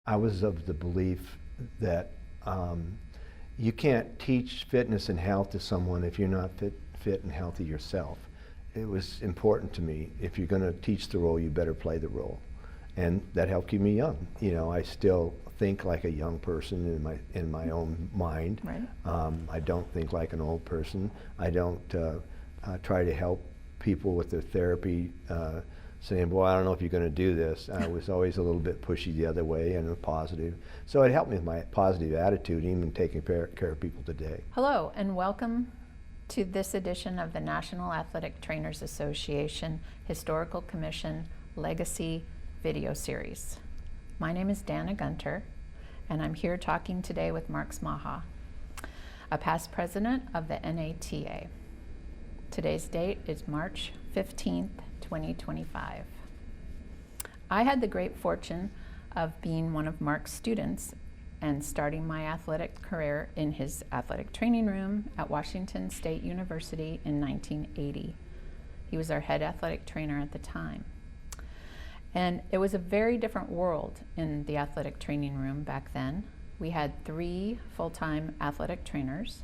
I was of the belief that you can't teach fitness and health to someone if you're not fit and healthy yourself. It was important to me, if you're going to teach the role, you better play the role. And that helped keep me young. You know, I still think like a young person in my own mind. Right. I don't think like an old person. I don't try to help people with their therapy, saying, "Boy, I don't know if you're going to do this." I was always a little bit pushy the other way and positive. So it helped me with my positive attitude, even taking care of people today. Hello, and welcome to this edition of the National Athletic Trainers Association Historical Commission Legacy video series. My name is Gunter, and I'm here talking today with Mark Smaha, a past president of the NATA. Today's date is March 15th, 2025. I had the great fortune of being one of Mark's students and starting my athletic career in his athletic training room at Washington State University in 1980. He was our head athletic trainer at the time. And it was a very different world in the athletic training room back then. We had 3 full-time athletic trainers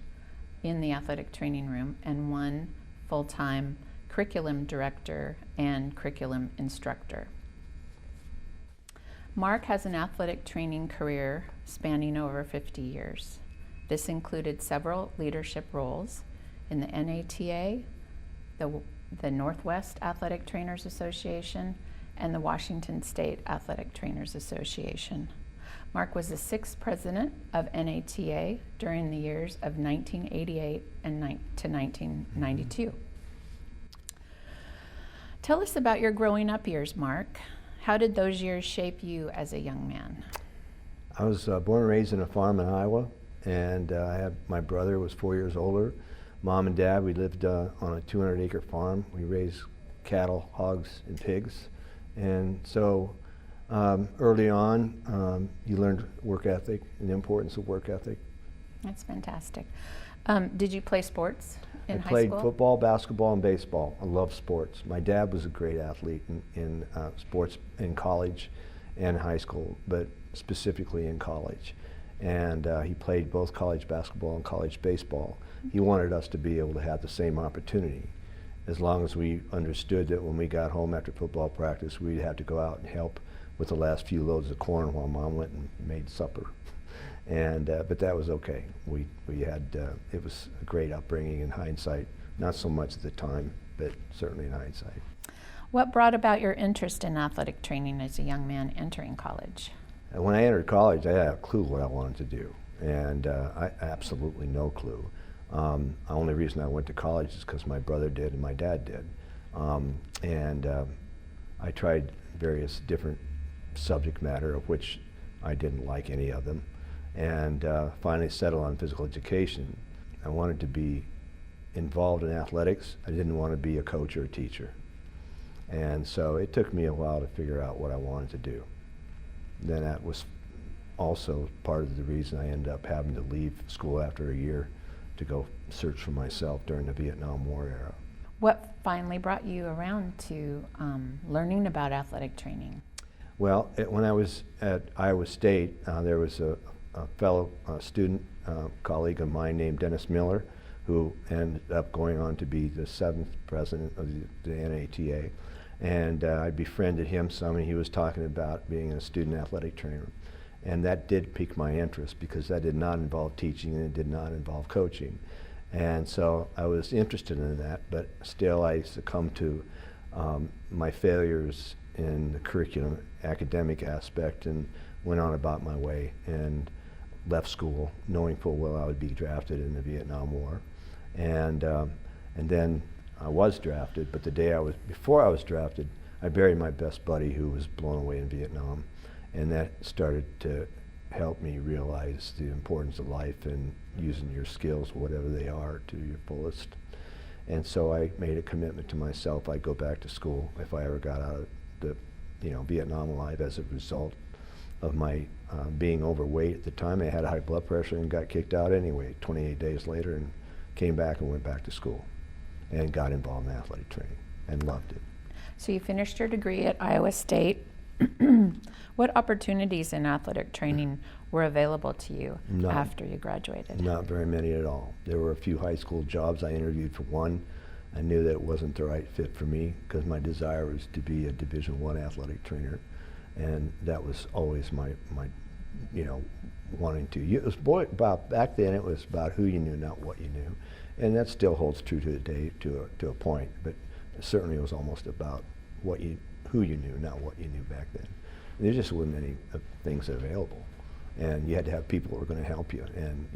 in the athletic training room and 1 full-time curriculum director and curriculum instructor. Mark has an athletic training career spanning over 50 years. This included several leadership roles in the NATA, the Northwest Athletic Trainers Association, and the Washington State Athletic Trainers Association. Mark was the 6th president of NATA during the years of 1988 to 1992. Tell us about your growing up years, Mark. How did those years shape you as a young man? I was born and raised in a farm in Iowa, and my brother was 4 years older. Mom and Dad, we lived on a 200-acre farm. We raised cattle, hogs, and pigs. And so early on, you learned work ethic and the importance of work ethic. That's fantastic. Did you play sports in high school? I played football, basketball, and baseball. I love sports. My dad was a great athlete in sports in college and high school, but specifically in college. And he played both college basketball and college baseball. He wanted us to be able to have the same opportunity, as long as we understood that when we got home after football practice, we'd have to go out and help with the last few loads of corn while Mom went and made supper. And but that was okay. We had it was a great upbringing in hindsight. Not so much at the time, but certainly in hindsight. What brought about your interest in athletic training as a young man entering college? And when I entered college, I had a clue what I wanted to do, and I absolutely no clue. The only reason I went to college is because my brother did and my dad did. I tried various different subject matter, of which I didn't like any of them, and finally settled on physical education. I wanted to be involved in athletics. I didn't want to be a coach or a teacher. And so it took me a while to figure out what I wanted to do. Then that was also part of the reason I ended up having to leave school after a year to go search for myself during the Vietnam War era. What finally brought you around to learning about athletic training? Well, when I was at Iowa State, there was a fellow student colleague of mine named Dennis Miller, who ended up going on to be the 7th president of the NATA. And I befriended him some, and he was talking about being a student athletic trainer. And that did pique my interest, because that did not involve teaching and it did not involve coaching. And so I was interested in that, but still I succumbed to my failures in the curriculum academic aspect and went on about my way and left school knowing full well I would be drafted in the Vietnam War. And then I was drafted, but before I was drafted, I buried my best buddy who was blown away in Vietnam. And that started to help me realize the importance of life and using your skills, whatever they are, to your fullest. And so I made a commitment to myself. I'd go back to school if I ever got out of the Vietnam alive as a result of my being overweight at the time. I had high blood pressure and got kicked out anyway 28 days later, and came back and went back to school and got involved in athletic training and loved it. So you finished your degree at Iowa State. What opportunities in athletic training were available to you None. after you graduated? Not very many at all. There were a few high school jobs. I interviewed for one. I knew that it wasn't the right fit for me because my desire was to be a Division I athletic trainer, and that was always my wanting to. It was about back then. It was about who you knew, not what you knew, and that still holds true to today to a point. But certainly, it was almost about who you knew, not what you knew back then. There just wasn't any things available, and you had to have people who were going to help you and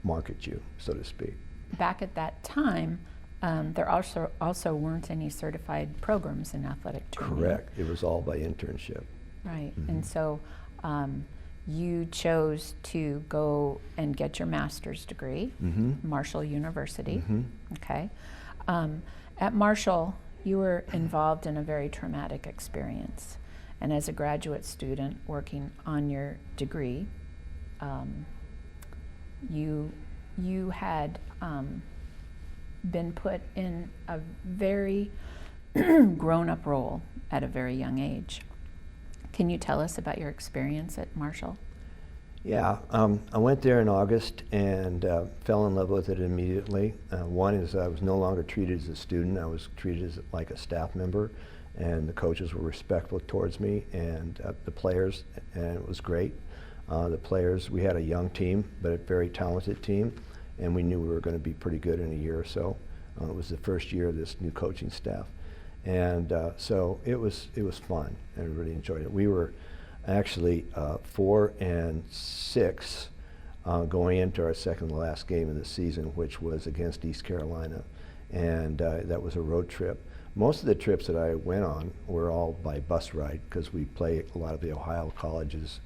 market you, so to speak. Back at that time, there also weren't any certified programs in athletic training. Correct. It was all by internship. Right. Mm-hmm. And so you chose to go and get your master's degree, Mm-hmm. Marshall University. Mm-hmm. Okay. At Marshall, you were involved in a very traumatic experience. And as a graduate student working on your degree, you had been put in a very grown-up role at a very young age. Can you tell us about your experience at Marshall? Yeah, I went there in August and fell in love with it immediately. One is I was no longer treated as a student. I was treated as like a staff member, and the coaches were respectful towards me, and the players, and it was great. The players, we had a young team, but a very talented team, and we knew we were going to be pretty good in a year or so. It was the first year of this new coaching staff, and so it was fun. I really enjoyed it. We were actually 4-6 going into our second to last game of the season, which was against East Carolina, and that was a road trip. Most of the trips that I went on were all by bus ride because we play a lot of the Ohio colleges,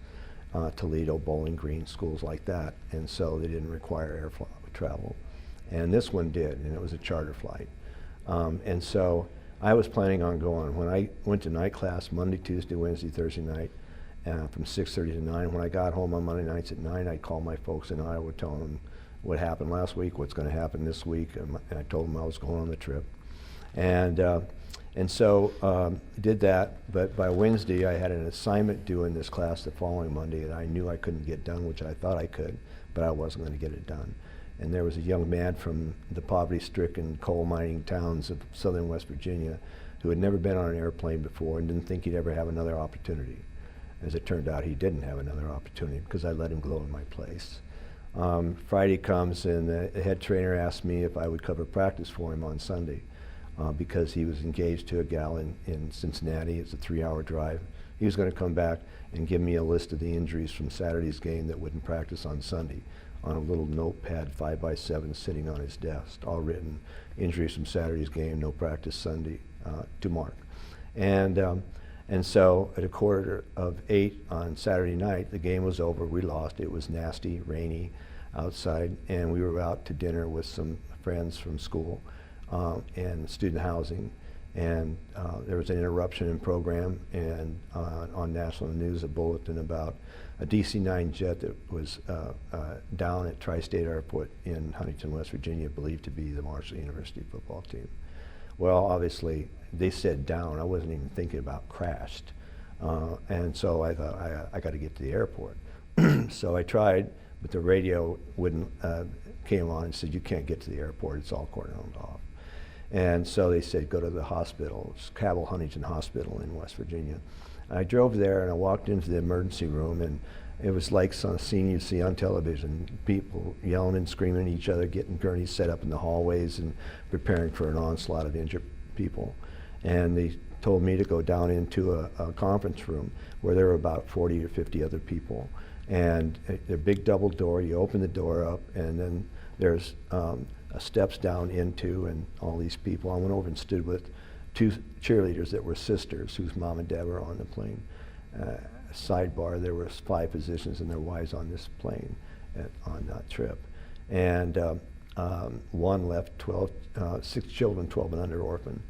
Toledo, Bowling Green, schools like that, and so they didn't require air travel. And this one did, and it was a charter flight. And so I was planning on going. When I went to night class Monday, Tuesday, Wednesday, Thursday night, from 6:30 to 9. When I got home on Monday nights at 9, I'd call my folks in Iowa, tell them what happened last week, what's going to happen this week, and I told them I was going on the trip. And so did that, but by Wednesday I had an assignment due in this class the following Monday that I knew I couldn't get done, which I thought I could, but I wasn't going to get it done. And there was a young man from the poverty-stricken coal mining towns of southern West Virginia who had never been on an airplane before and didn't think he'd ever have another opportunity. As it turned out, he didn't have another opportunity because I let him go in my place. Friday comes and the head trainer asked me if I would cover practice for him on Sunday because he was engaged to a gal in Cincinnati. It's a 3-hour drive. He was going to come back and give me a list of the injuries from Saturday's game that wouldn't practice on Sunday on a little notepad 5x7 sitting on his desk, all written, injuries from Saturday's game, no practice Sunday, to mark. And so at 7:45 on Saturday night, the game was over. We lost. It was nasty, rainy outside, and we were out to dinner with some friends from school and student housing. And there was an interruption in program, and on national news, a bulletin about a DC-9 jet that was down at Tri-State Airport in Huntington, West Virginia, believed to be the Marshall University football team. Well, obviously, they said down. I wasn't even thinking about crashed. And so I thought, I got to get to the airport. So I tried, but the radio came on and said, you can't get to the airport. It's all cordoned off. And so they said, go to the hospital. It's Cabell Huntington Hospital in West Virginia. I drove there and I walked into the emergency room, and it was like some scene you see on television, people yelling and screaming at each other, getting gurneys set up in the hallways and preparing for an onslaught of injured people. And they told me to go down into a conference room where there were about 40 or 50 other people. And a big double door, you open the door up, and then there's steps down into, and all these people. I went over and stood with 2 cheerleaders that were sisters whose mom and dad were on the plane. Sidebar, there were 5 physicians and their wives on this plane on that trip. And one left 6 children, 12 and under orphan,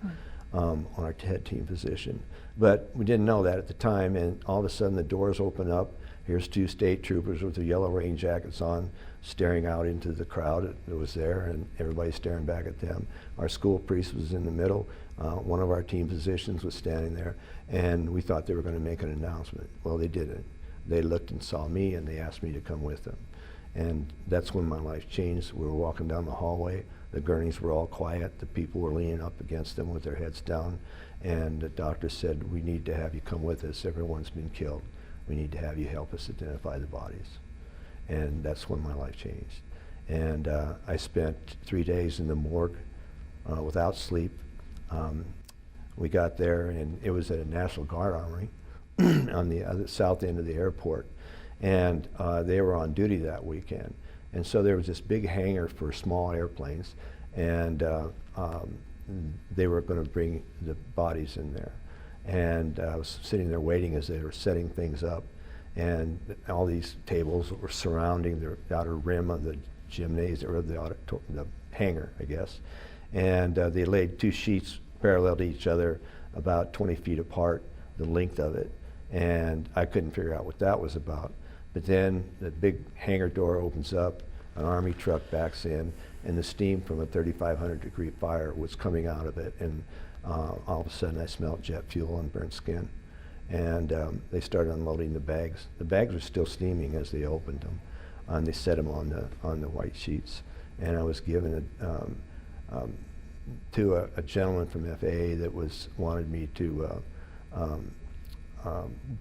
on our head team physician. But we didn't know that at the time, and all of a sudden the doors open up. Here's 2 state troopers with their yellow rain jackets on, staring out into the crowd that was there, and everybody staring back at them. Our school priest was in the middle. One of our team physicians was standing there, and we thought they were going to make an announcement. Well, they didn't. They looked and saw me, and they asked me to come with them. And that's when my life changed. We were walking down the hallway. The gurneys were all quiet. The people were leaning up against them with their heads down. And the doctor said, "We need to have you come with us. Everyone's been killed. We need to have you help us identify the bodies." And that's when my life changed. And I spent 3 days in the morgue without sleep. We got there, and it was at a National Guard armory on the other south end of the airport. And they were on duty that weekend. And so there was this big hangar for small airplanes, and they were going to bring the bodies in there. And I was sitting there waiting as they were setting things up, and all these tables were surrounding the outer rim of the gymnasium, or the hangar, I guess. And they laid 2 sheets parallel to each other, about 20 feet apart, the length of it. And I couldn't figure out what that was about. But then the big hangar door opens up, an Army truck backs in, and the steam from a 3,500-degree fire was coming out of it. And all of a sudden I smelled jet fuel and burnt skin. And they started unloading the bags. The bags were still steaming as they opened them, and they set them on the white sheets. And I was given to a gentleman from FAA that wanted me to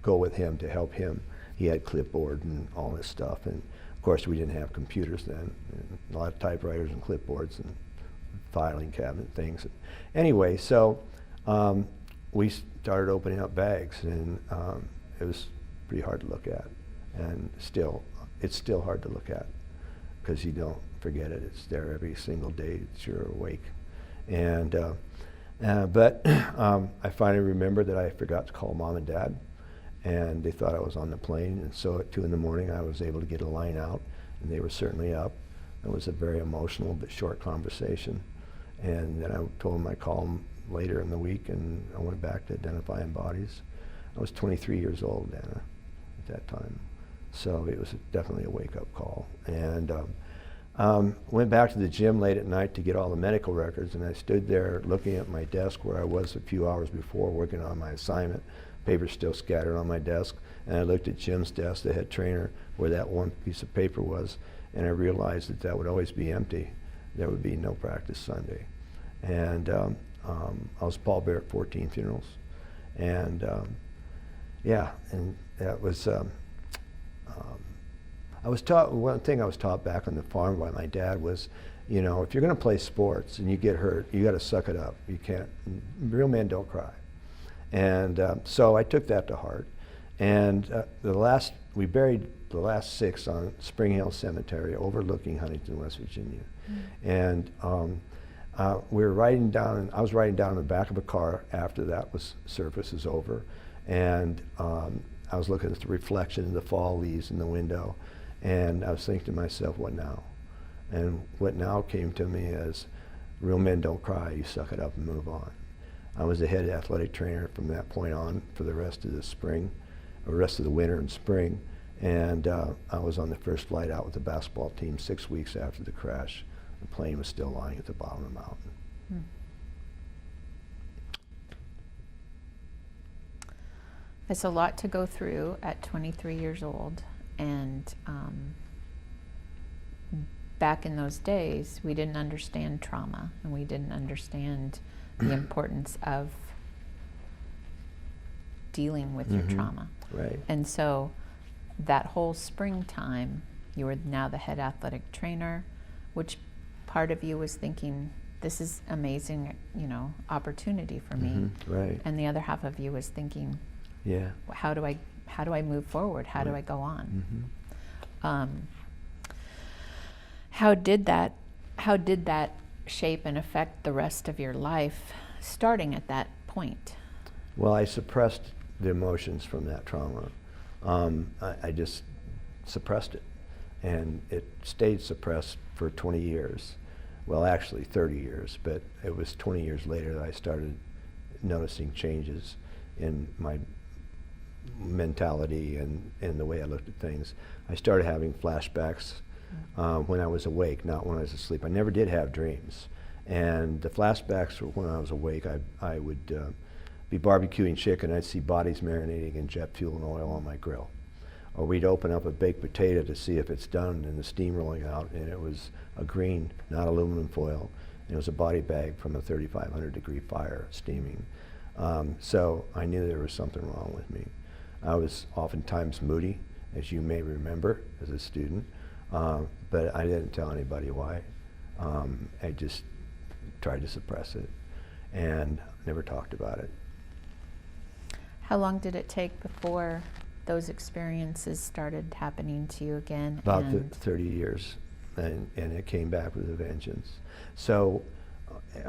go with him to help him. He had clipboard and all this stuff, and of course we didn't have computers then, and a lot of typewriters and clipboards and filing cabinet things. Anyway, so we started opening up bags, and it was pretty hard to look at, and it's still hard to look at, because you don't forget it. It's there every single day that you're awake. And but I finally remembered that I forgot to call Mom and Dad, and they thought I was on the plane. And so at 2 in the morning, I was able to get a line out, and they were certainly up. It was a very emotional but short conversation. And then I told them I'd call them later in the week, and I went back to identifying bodies. I was 23 years old, Anna, at that time. So it was definitely a wake-up call. And went back to the gym late at night to get all the medical records, and I stood there looking at my desk where I was a few hours before working on my assignment. Papers still scattered on my desk, and I looked at Jim's desk, the head trainer, where that one piece of paper was, and I realized that that would always be empty. There would be no practice Sunday. And I was pallbearer at 14 funerals. And yeah, and that was, I was taught, one thing I was taught back on the farm by my dad was, you know, if you're going to play sports and you get hurt, you got to suck it up. You can't, real men don't cry. And so I took that to heart. And we buried the last 6 on Spring Hill Cemetery overlooking Huntington, West Virginia. And we were riding down, I was riding down in the back of a car after that service was over. And I was looking at the reflection of the fall leaves in the window. And I was thinking to myself, what now? And what now came to me as, real men don't cry, you suck it up and move on. I was the head athletic trainer from that point on for the rest of the spring, or the rest of the winter and spring. And I was on the first flight out with the basketball team 6 weeks after the crash. The plane was still lying at the bottom of the mountain. It's a lot to go through at 23 years old, and back in those days, we didn't understand trauma, and we didn't understand the importance of dealing with your trauma. Right. And so that whole springtime, you were now the head athletic trainer. Which part of you was thinking, this is amazing, you know, opportunity for me? Right. And the other half of you was thinking, yeah, how do I move forward? How do I go on? How did that shape and affect the rest of your life, starting at that point? Well, I suppressed the emotions from that trauma. I just suppressed it, and it stayed suppressed for 20 years. Well, actually 30 years, but it was 20 years later that I started noticing changes in my mentality and the way I looked at things. I started having flashbacks when I was awake, not when I was asleep. I never did have dreams. And the flashbacks were when I was awake, I would be barbecuing chicken. I'd see bodies marinating in jet fuel and oil on my grill. Or we'd open up a baked potato to see if it's done and the steam rolling out, and it was a green, not aluminum foil. And it was a body bag from a 3,500 degree fire steaming. So I knew there was something wrong with me. I was oftentimes moody, as you may remember as a student, but I didn't tell anybody why. I just tried to suppress it and never talked about it. How long did it take before those experiences started happening to you again? About 30 years, and it came back with a vengeance. So,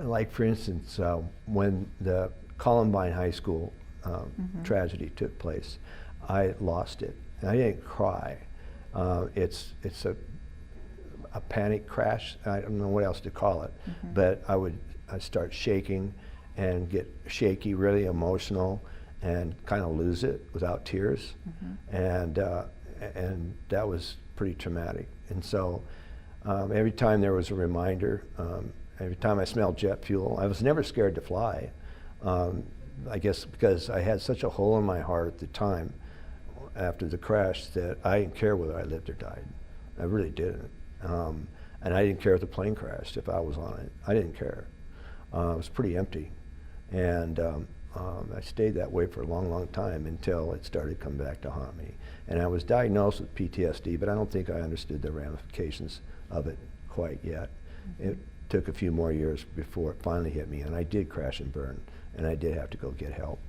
like for instance, when the Columbine High School tragedy took place, I lost it. And I didn't cry. It's a panic crash. I don't know what else to call it, but I'd start shaking and get shaky, really emotional, and kind of lose it without tears, and that was pretty traumatic. And so every time there was a reminder, every time I smelled jet fuel, I was never scared to fly. I guess because I had such a hole in my heart at the time after the crash that I didn't care whether I lived or died. I really didn't. And I didn't care if the plane crashed, if I was on it. I didn't care. It was pretty empty. And I stayed that way for a long, long time until it started coming back to haunt me. And I was diagnosed with PTSD, but I don't think I understood the ramifications of it quite yet. It took a few more years before it finally hit me, and I did crash and burn, and I did have to go get help,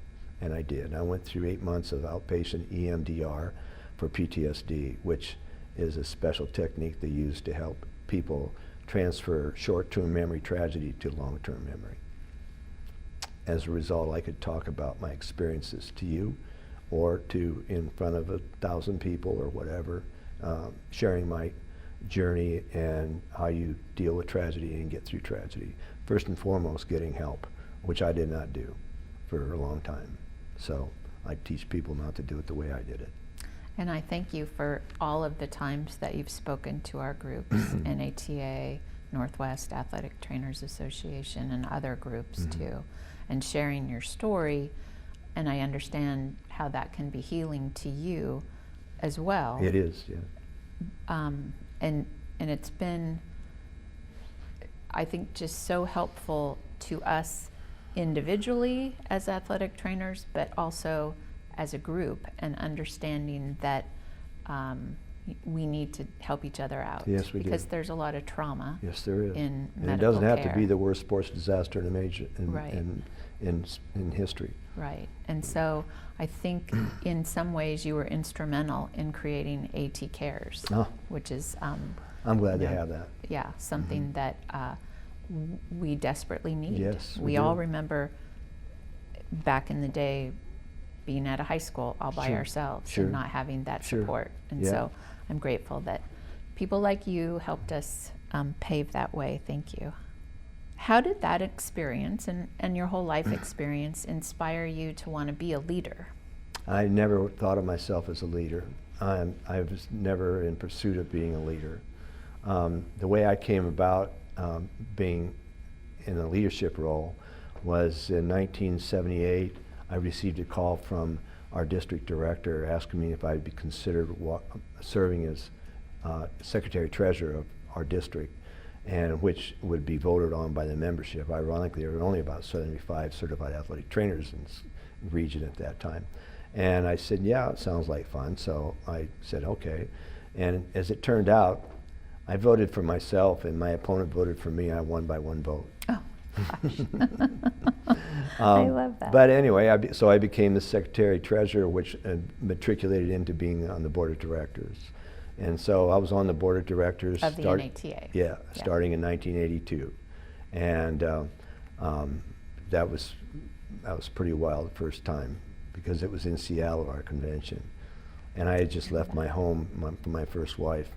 and I did. And I went through 8 months of outpatient EMDR for PTSD, which is a special technique they use to help people transfer short-term memory tragedy to long-term memory. As a result, I could talk about my experiences to you or to in front of 1,000 people or whatever, sharing my journey and how you deal with tragedy and get through tragedy. First and foremost, getting help, which I did not do for a long time. So I teach people not to do it the way I did it. And I thank you for all of the times that you've spoken to our groups, NATA, Northwest Athletic Trainers Association, and other groups too, and sharing your story. And I understand how that can be healing to you as well. It is, yeah. And it's been, I think, just so helpful to us individually as athletic trainers, but also as a group, and understanding that we need to help in other out. Yes, we do. Because there's a lot of trauma. Yes, there is. In and medical it doesn't have care. to be the worst sports disaster in, Right. in history. Right. And so I think in some ways you were instrumental in creating AT Cares, which is I'm glad to have that. yeah, something that we desperately need. Yes, we we all do. remember back in the day being at a high school all by Sure. ourselves Sure. and not having that Sure. support. And Yeah. so I'm grateful that people like you helped us pave that way. Thank you. How did that experience and your whole life experience inspire you to want to be a leader? I never thought of myself as a leader. I was never in pursuit of being a leader. The way I came about being in a leadership role was in 1978. I received a call from our district director asking me if I'd be considered serving as secretary treasurer of our district, and which would be voted on by the membership. Ironically, there were only about 75 certified athletic trainers in the region at that time. And I said, yeah, it sounds like fun. So I said, okay. And as it turned out, I voted for myself and my opponent voted for me. I won by 1 vote. Oh, gosh. I love that. But anyway, so I became the secretary treasurer, which matriculated into being on the board of directors. And so I was on the board of directors. Of the NATA. Yeah, starting in 1982. And that was pretty wild the first time, because it was in Seattle, our convention. And I had just left my home for my first wife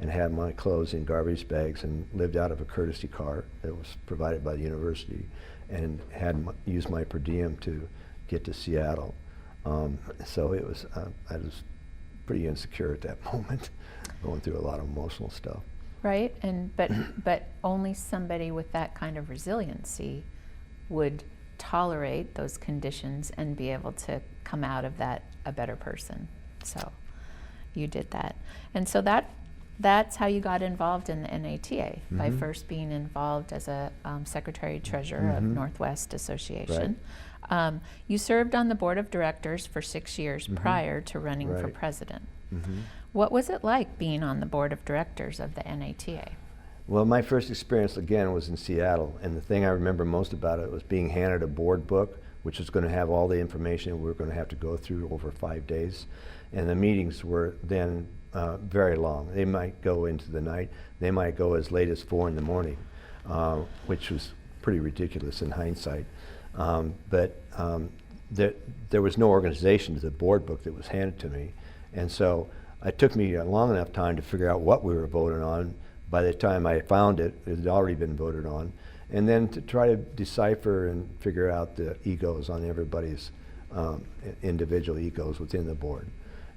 and had my clothes in garbage bags and lived out of a courtesy car that was provided by the university, and had used my per diem to get to Seattle. So it was, I was pretty insecure at that moment, going through a lot of emotional stuff. right? And but only somebody with that kind of resiliency would tolerate those conditions and be able to come out of that a better person. So you did that. And so that's how you got involved in the NATA, by first being involved as a secretary treasurer of Northwest Association. You served on the board of directors for 6 years prior to running for president. What was it like being on the board of directors of the NATA? Well, my first experience, again, was in Seattle, and the thing I remember most about it was being handed a board book, which was going to have all the information we were going to have to go through over 5 days. And the meetings were then very long. They might go into the night. They might go as late as 4 in the morning, which was pretty ridiculous in hindsight. But there was no organization to the board book that was handed to me. And so it took me a long enough time to figure out what we were voting on. By the time I found it, it had already been voted on. And then to try to decipher and figure out the egos on everybody's individual egos within the board.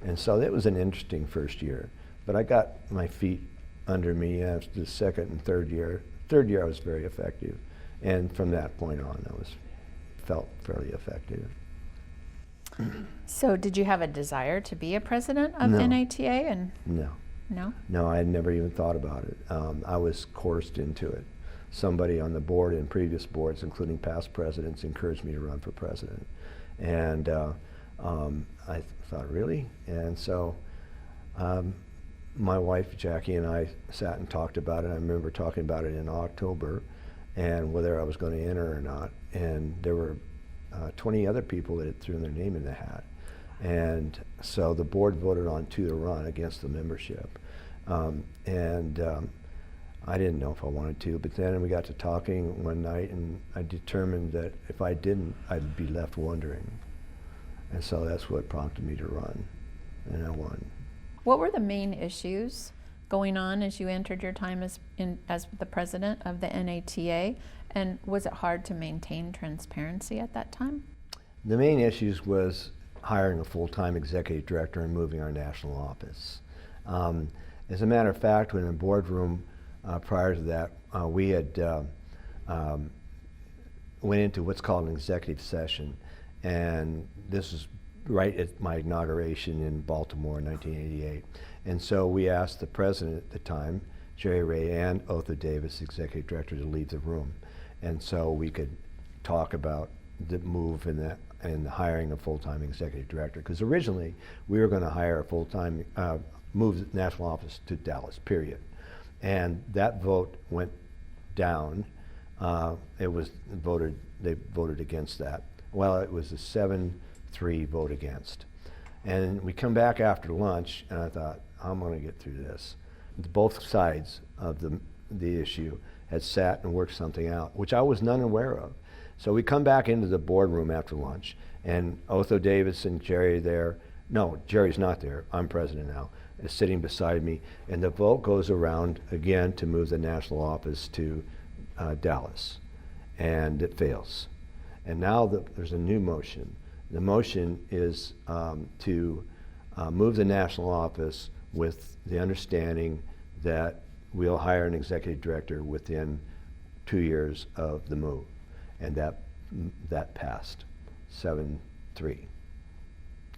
And so it was an interesting first year. But I got my feet under me after the second and third year. Third year I was very effective. And from that point on, felt fairly effective. So did you have a desire to be a president of No. NATA? And No. no? No, I had never even thought about it. I was coerced into it. Somebody on the board and previous boards, including past presidents, encouraged me to run for president. And I thought, really? And so my wife, Jackie, and I sat and talked about it. I remember talking about it in October and whether I was going to enter or not. And there were 20 other people that had thrown their name in the hat. And so the board voted on 2 to run against the membership. I didn't know if I wanted to, but then we got to talking one night and I determined that if I didn't, I'd be left wondering. And so that's what prompted me to run, and I won. What were the main issues going on as you entered your time as the president of the NATA? And was it hard to maintain transparency at that time? The main issues was hiring a full-time executive director and moving our national office. As a matter of fact, when in the boardroom prior to that, we had went into what's called an executive session, and this was right at my inauguration in Baltimore in 1988. And so we asked the president at the time, Jerry Ray, and Otho Davis, executive director, to leave the room, and so we could talk about the move in the hiring a full-time executive director. Because originally we were going to hire a full-time, move the national office to Dallas, period. And that vote went down. They voted against that. Well, it was a 7-3 vote against. And we come back after lunch, and I thought, I'm going to get through this. Both sides of the issue had sat and worked something out, which I was none aware of. So we come back into the boardroom after lunch, and Otho Davis and Jerry there. No, Jerry's not there. I'm president now. Is sitting beside me, and the vote goes around again to move the national office to Dallas, and it fails. And now there's a new motion. The motion is to move the national office with the understanding that we'll hire an executive director within 2 years of the move, and that passed 7-3,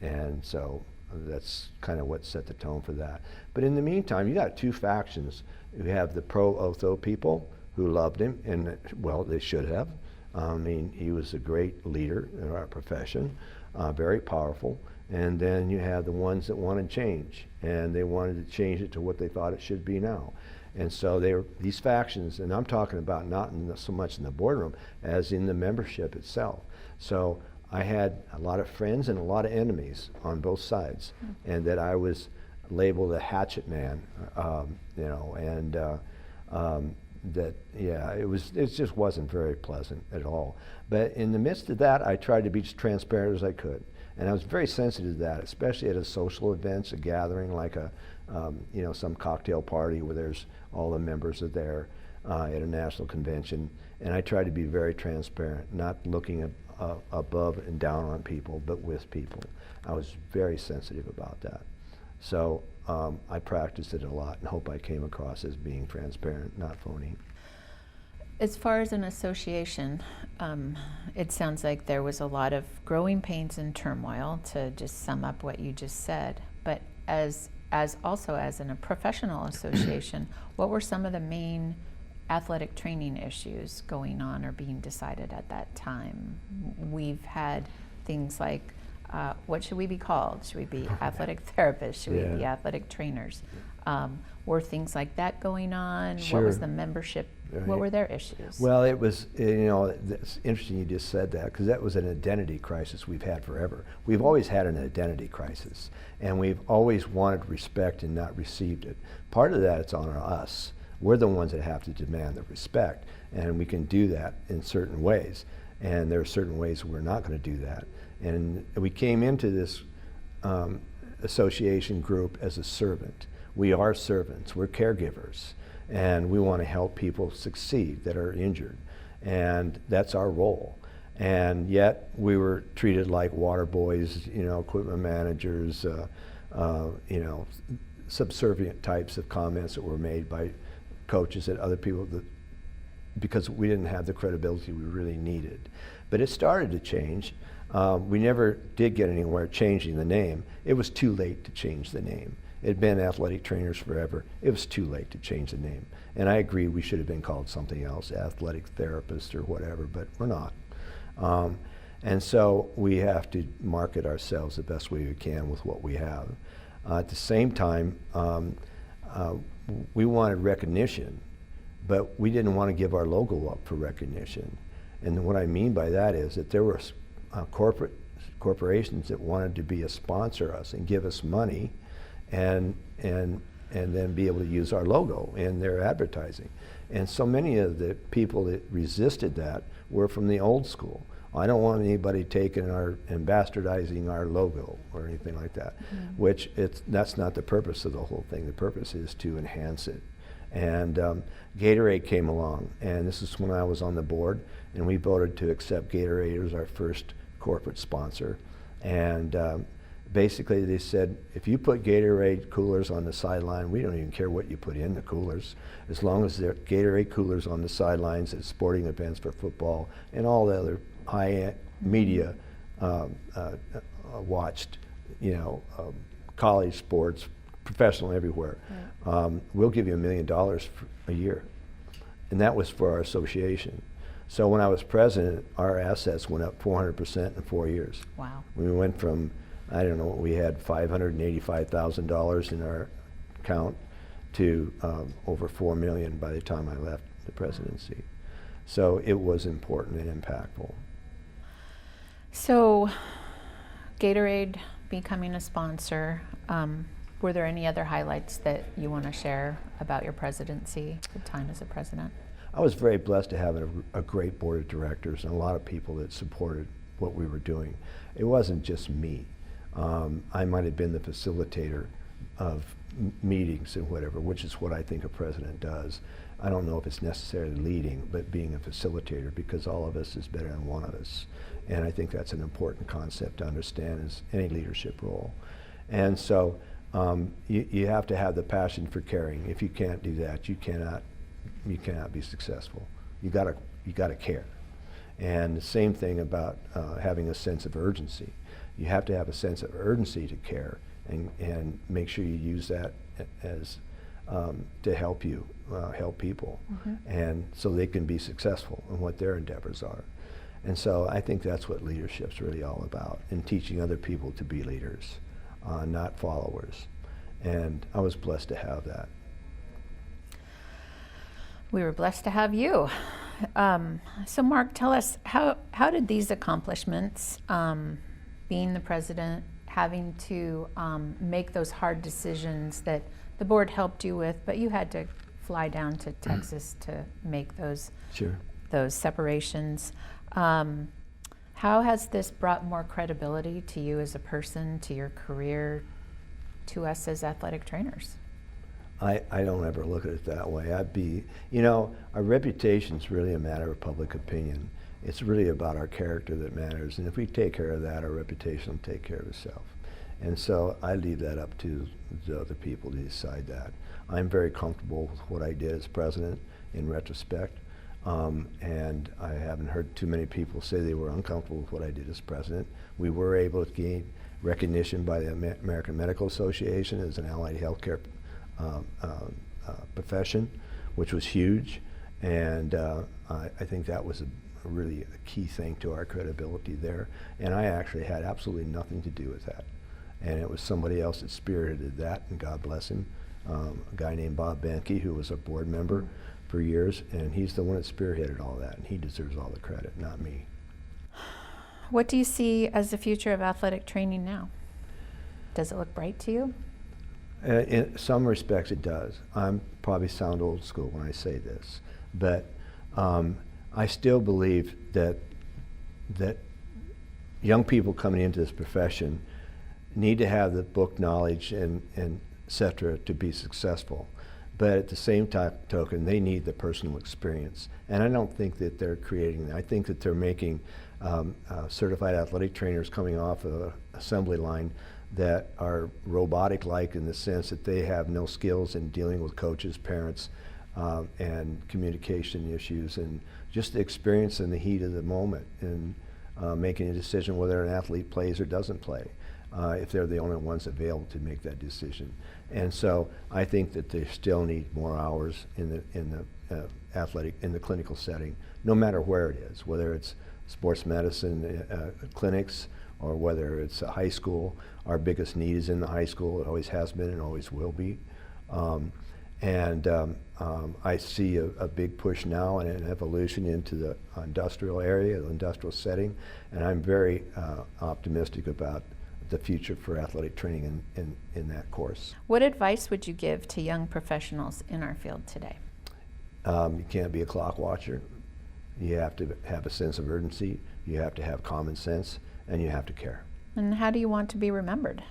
and so that's kind of what set the tone for that. But in the meantime, you got 2 factions. You have the pro-Otho people who loved him, and well, they should have. I mean, he was a great leader in our profession, very powerful. And then you have the ones that wanted change, and they wanted to change it to what they thought it should be now. And so these factions, and I'm talking about not so much in the boardroom as in the membership itself. So I had a lot of friends and a lot of enemies on both sides, and that I was labeled a hatchet man, it just wasn't very pleasant at all. But in the midst of that, I tried to be as transparent as I could, and I was very sensitive to that, especially at a social events, a gathering like some cocktail party where there's all the members are there at a national convention, and I tried to be very transparent, not looking above and down on people, but with people. I was very sensitive about that. So I practiced it a lot and hope I came across as being transparent, not phony. As far as an association, it sounds like there was a lot of growing pains and turmoil, to just sum up what you just said. But as also as in a professional association, what were some of the main athletic training issues going on or being decided at that time? We've had things like, what should we be called? Should we be athletic therapists? Should we be athletic trainers? Were things like that going on? Sure. What was the membership? Right. What were their issues? Well, it was, it's interesting you just said that, because that was an identity crisis we've had forever. We've always had an identity crisis, and we've always wanted respect and not received it. Part of that is on us. We're the ones that have to demand the respect, and we can do that in certain ways. And there are certain ways we're not going to do that. And we came into this association group as a servant. We are servants. We're caregivers. And we want to help people succeed that are injured. And that's our role. And yet we were treated like water boys, equipment managers, subservient types of comments that were made by coaches and other people because we didn't have the credibility we really needed. But it started to change. We never did get anywhere changing the name. It was too late to change the name. It had been athletic trainers forever. It was too late to change the name. And I agree we should have been called something else, athletic therapist or whatever, but we're not. And so we have to market ourselves the best way we can with what we have. At the same time, we wanted recognition, but we didn't want to give our logo up for recognition. And what I mean by that is that there were corporations that wanted to be a sponsor us and give us money and then be able to use our logo in their advertising. And so many of the people that resisted that were from the old school. I don't want anybody taking and bastardizing our logo or anything like that, which that's not the purpose of the whole thing. The purpose is to enhance it. And Gatorade came along, and this is when I was on the board, and we voted to accept Gatorade as our first corporate sponsor. And basically they said, if you put Gatorade coolers on the sideline, we don't even care what you put in the coolers, as long as there are Gatorade coolers on the sidelines at sporting events for football and all the other high media watched, college sports, professional everywhere. Right. We'll give you $1 million a year. And that was for our association. So when I was president, our assets went up 400% in 4 years. Wow. We went from, I don't know, we had $585,000 in our account to over $4 million by the time I left the presidency. So it was important and impactful. So Gatorade becoming a sponsor, were there any other highlights that you want to share about your presidency, the time as a president? I was very blessed to have a great board of directors and a lot of people that supported what we were doing. It wasn't just me. I might have been the facilitator of meetings and whatever, which is what I think a president does. I don't know if it's necessarily leading, but being a facilitator, because all of us is better than one of us. And I think that's an important concept to understand as any leadership role. And so you have to have the passion for caring. If you can't do that, you cannot be successful. You gotta care. And the same thing about having a sense of urgency. You have to have a sense of urgency to care and make sure you use that as to help people, and so they can be successful in what their endeavors are. And so I think that's what leadership's really all about, in teaching other people to be leaders, not followers. And I was blessed to have that. We were blessed to have you. So Mark, tell us, how did these accomplishments, being the president, having to make those hard decisions that the board helped you with, but you had to fly down to Texas to make those separations. How has this brought more credibility to you as a person, to your career, to us as athletic trainers? I don't ever look at it that way. Our reputation's really a matter of public opinion. It's really about our character that matters. And if we take care of that, our reputation will take care of itself. And so I leave that up to the other people to decide that. I'm very comfortable with what I did as president in retrospect. And I haven't heard too many people say they were uncomfortable with what I did as president. We were able to gain recognition by the American Medical Association as an allied healthcare profession, which was huge. And I think that was really a key thing to our credibility there. And I actually had absolutely nothing to do with that. And it was somebody else that spearheaded that, and God bless him, a guy named Bob Benke, who was a board member for years, and he's the one that spearheaded all that, and he deserves all the credit, not me. What do you see as the future of athletic training now? Does it look bright to you? In some respects it does. I'm probably sound old school when I say this, but I still believe that young people coming into this profession need to have the book knowledge and et cetera to be successful. But at the same token, they need the personal experience. And I don't think that they're creating that. I think that they're making certified athletic trainers coming off of an assembly line that are robotic-like in the sense that they have no skills in dealing with coaches, parents, and communication issues, and just the experience in the heat of the moment, and making a decision whether an athlete plays or doesn't play, if they're the only ones available to make that decision. And so I think that they still need more hours in the clinical setting, no matter where it is, whether it's sports medicine clinics or whether it's a high school. Our biggest need is in the high school. It always has been and always will be. I see a big push now and an evolution into the industrial area, the industrial setting, and I'm very optimistic about the future for athletic training in that course. What advice would you give to young professionals in our field today? You can't be a clock watcher. You have to have a sense of urgency, you have to have common sense, and you have to care. And how do you want to be remembered?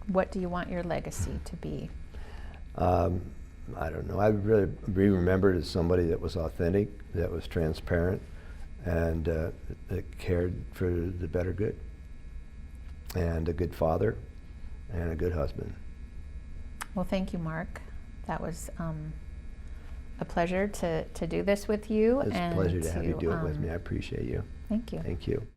What do you want your legacy to be? I don't know. I would really be remembered as somebody that was authentic, that was transparent, and that cared for the better good, and a good father, and a good husband. Well, thank you, Mark. That was a pleasure to do this with you. It's a pleasure to have you do it with me. I appreciate you. Thank you. Thank you.